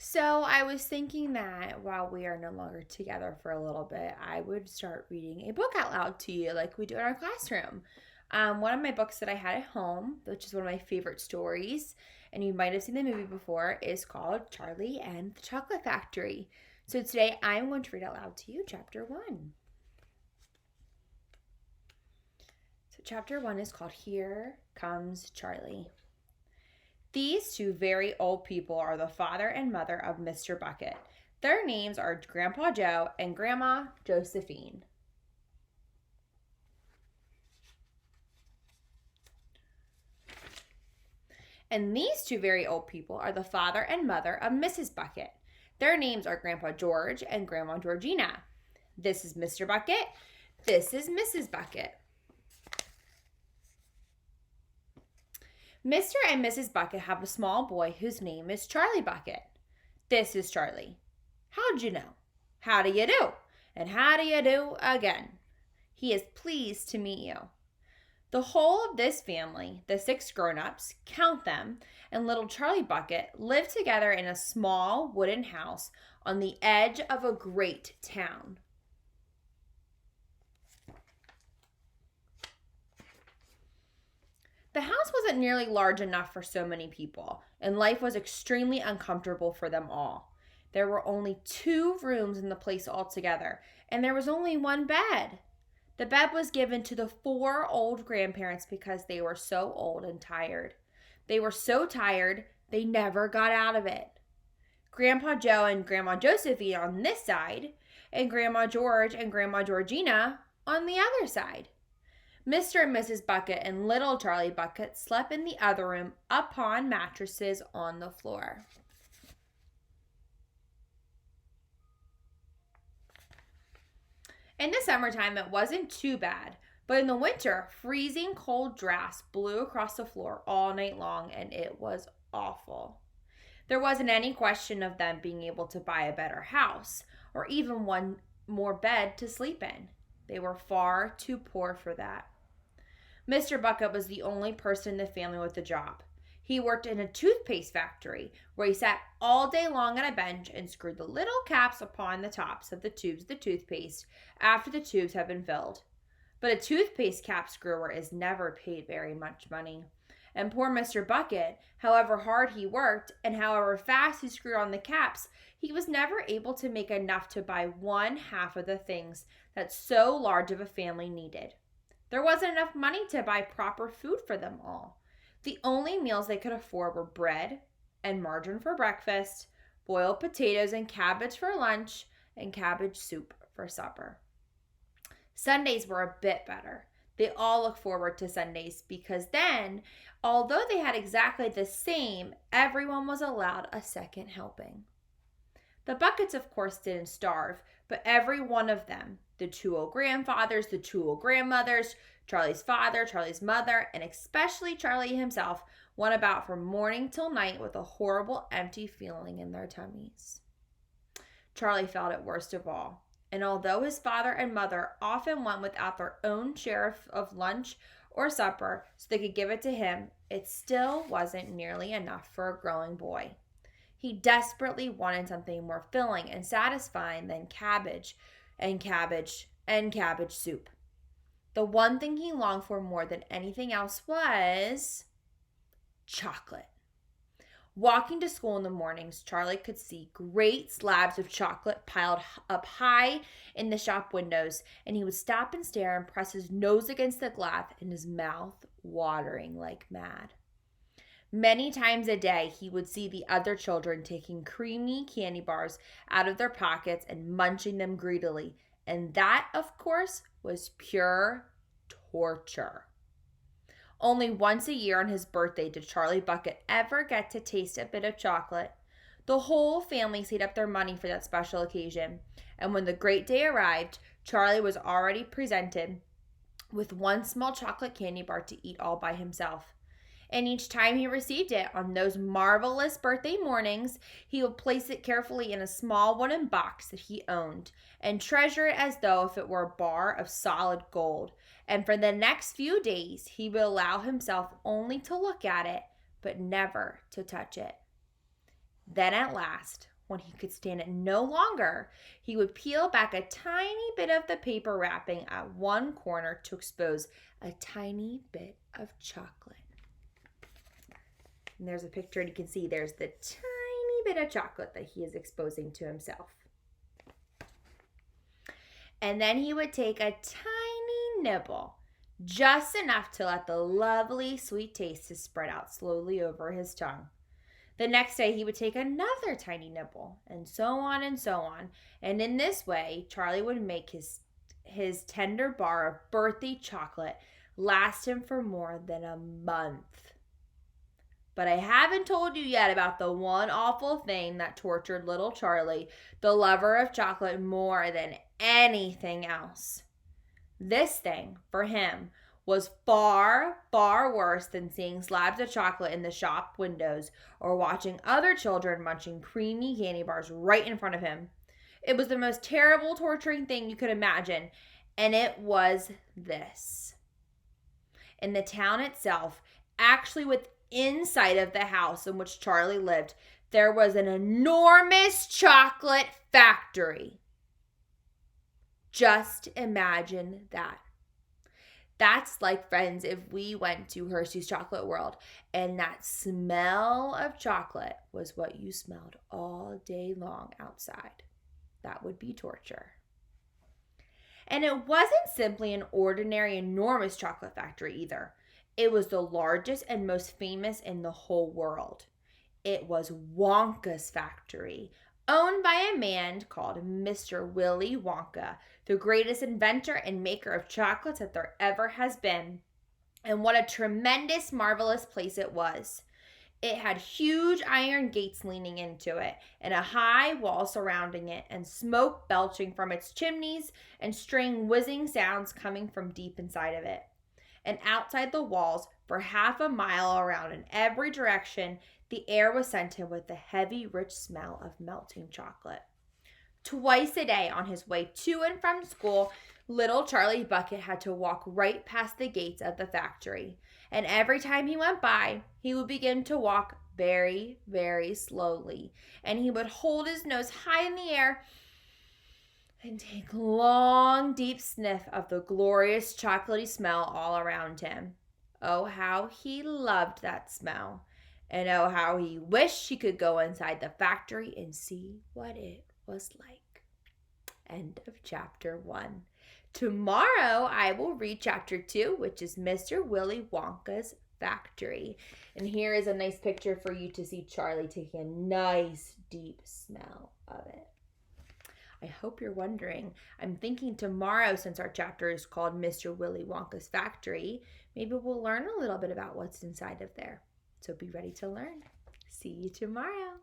So I was thinking that while we are no longer together for a little bit, I would start reading a book out loud to you like we do in our classroom. One of my books that I had at home, which is one of my favorite stories, and you might have seen the movie before, is called Charlie and the Chocolate Factory. So today I'm going to read out loud to you chapter 1. So chapter 1 is called Here Comes Charlie. These two very old people are the father and mother of Mr. Bucket. Their names are Grandpa Joe and Grandma Josephine. And these two very old people are the father and mother of Mrs. Bucket. Their names are Grandpa George and Grandma Georgina. This is Mr. Bucket. This is Mrs. Bucket. Mr. and Mrs. Bucket have a small boy whose name is Charlie Bucket. This is Charlie. How'd you know? How do you do? And how do you do again? He is pleased to meet you. The whole of this family, the 6 grown-ups, count them, and little Charlie Bucket live together in a small wooden house on the edge of a great town. The house wasn't nearly large enough for so many people, and life was extremely uncomfortable for them all. There were only 2 rooms in the place altogether, and there was only 1 bed. The bed was given to the 4 old grandparents because they were so old and tired. They were so tired, they never got out of it. Grandpa Joe and Grandma Josephine on this side, and Grandma George and Grandma Georgina on the other side. Mr. and Mrs. Bucket and little Charlie Bucket slept in the other room upon mattresses on the floor. In the summertime, it wasn't too bad, but in the winter, freezing cold drafts blew across the floor all night long, and it was awful. There wasn't any question of them being able to buy a better house or even one more bed to sleep in. They were far too poor for that. Mr. Bucket was the only person in the family with a job. He worked in a toothpaste factory where he sat all day long on a bench and screwed the little caps upon the tops of the tubes of the toothpaste after the tubes had been filled. But a toothpaste cap screwer is never paid very much money. And poor Mr. Bucket, however hard he worked and however fast he screwed on the caps, he was never able to make enough to buy 1/2 of the things that so large of a family needed. There wasn't enough money to buy proper food for them all. The only meals they could afford were bread and margarine for breakfast, boiled potatoes and cabbage for lunch, and cabbage soup for supper. Sundays were a bit better. They all looked forward to Sundays because then, although they had exactly the same, everyone was allowed a second helping. The Buckets, of course, didn't starve, but every one of them, the 2 old grandfathers, the 2 old grandmothers, Charlie's father, Charlie's mother, and especially Charlie himself, went about from morning till night with a horrible empty feeling in their tummies. Charlie felt it worst of all, and although his father and mother often went without their own share of lunch or supper so they could give it to him, it still wasn't nearly enough for a growing boy. He desperately wanted something more filling and satisfying than cabbage and cabbage and cabbage soup. The one thing he longed for more than anything else was chocolate. Walking to school in the mornings, Charlie could see great slabs of chocolate piled up high in the shop windows, and he would stop and stare and press his nose against the glass and his mouth watering like mad. Many times a day, he would see the other children taking creamy candy bars out of their pockets and munching them greedily. And that, of course, was pure torture. Only once a year on his birthday did Charlie Bucket ever get to taste a bit of chocolate. The whole family saved up their money for that special occasion. And when the great day arrived, Charlie was already presented with 1 small chocolate candy bar to eat all by himself. And each time he received it on those marvelous birthday mornings, he would place it carefully in a small wooden box that he owned and treasure it as though if it were a bar of solid gold. And for the next few days, he would allow himself only to look at it, but never to touch it. Then at last, when he could stand it no longer, he would peel back a tiny bit of the paper wrapping at one corner to expose a tiny bit of chocolate. And there's a picture, and you can see there's the tiny bit of chocolate that he is exposing to himself. And then he would take a tiny nibble, just enough to let the lovely sweet taste spread out slowly over his tongue. The next day, he would take another tiny nibble, and so on and so on. And in this way, Charlie would make his tender bar of birthday chocolate last him for more than a month. But I haven't told you yet about the one awful thing that tortured little Charlie, the lover of chocolate, more than anything else. This thing, for him, was far, far worse than seeing slabs of chocolate in the shop windows or watching other children munching creamy candy bars right in front of him. It was the most terrible, torturing thing you could imagine, and it was this. In the town itself, actually within sight of the house in which Charlie lived, there was an enormous chocolate factory. Just imagine that. That's like, friends, if we went to Hershey's Chocolate World and that smell of chocolate was what you smelled all day long outside. That would be torture. And it wasn't simply an ordinary, enormous chocolate factory either. It was the largest and most famous in the whole world. It was Wonka's factory, owned by a man called Mr. Willy Wonka, the greatest inventor and maker of chocolates that there ever has been. And what a tremendous, marvelous place it was. It had huge iron gates leaning into it, and a high wall surrounding it, and smoke belching from its chimneys, and strange whizzing sounds coming from deep inside of it. And outside the walls, for half a mile around in every direction, the air was scented with the heavy, rich smell of melting chocolate. Twice a day on his way to and from school, little Charlie Bucket had to walk right past the gates of the factory. And every time he went by, he would begin to walk very, very slowly. And he would hold his nose high in the air and take long, deep sniff of the glorious chocolatey smell all around him. Oh, how he loved that smell. And oh, how he wished he could go inside the factory and see what it was like. End of chapter 1. Tomorrow, I will read chapter 2, which is Mr. Willy Wonka's factory. And here is a nice picture for you to see Charlie taking a nice, deep smell of it. I hope you're wondering. I'm thinking tomorrow, since our chapter is called Mr. Willy Wonka's factory, maybe we'll learn a little bit about what's inside of there. So be ready to learn. See you tomorrow.